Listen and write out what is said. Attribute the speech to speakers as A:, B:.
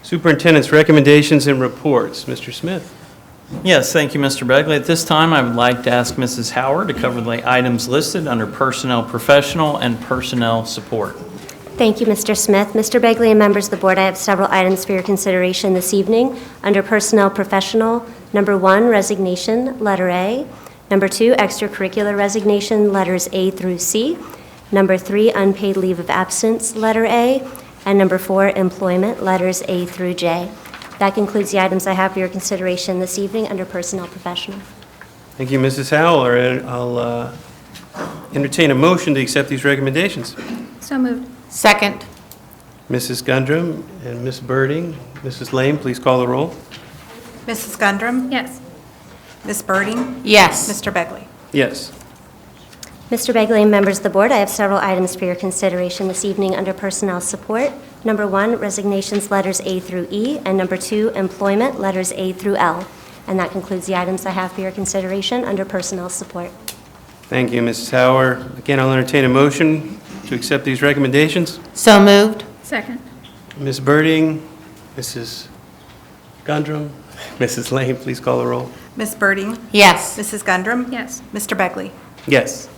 A: Superintendent's recommendations and reports. Mr. Smith.
B: Yes, thank you, Mr. Begley. At this time, I would like to ask Mrs. Howard to cover the items listed under Personnel Professional and Personnel Support.
C: Thank you, Mr. Smith. Mr. Begley and members of the board, I have several items for your consideration this evening. Under Personnel Professional, number 1, resignation, letter A. Number 2, extracurricular resignation, letters A through C. Number 3, unpaid leave of absence, letter A. And number 4, employment, letters A through J. That concludes the items I have for your consideration this evening under Personnel Professional.
A: Thank you, Mrs. Howell. I'll entertain a motion to accept these recommendations.
D: So moved.
E: Second.
A: Mrs. Gundrum and Ms. Birding. Mrs. Lane, please call the roll.
F: Mrs. Gundrum?
D: Yes.
F: Ms. Birding?
E: Yes.
F: Mr. Begley?
A: Yes.
C: Mr. Begley and members of the board, I have several items for your consideration this evening under Personnel Support. Number 1, resignations, letters A through E, and number 2, employment, letters A through L. And that concludes the items I have for your consideration under Personnel Support.
A: Thank you, Mrs. Howard. Again, I'll entertain a motion to accept these recommendations.
E: So moved.
D: Second.
A: Ms. Birding, Mrs. Gundrum, Mrs. Lane, please call the roll.
F: Ms. Birding?
E: Yes.
F: Mrs. Gundrum?
D: Yes.
F: Mr. Begley?
A: Yes.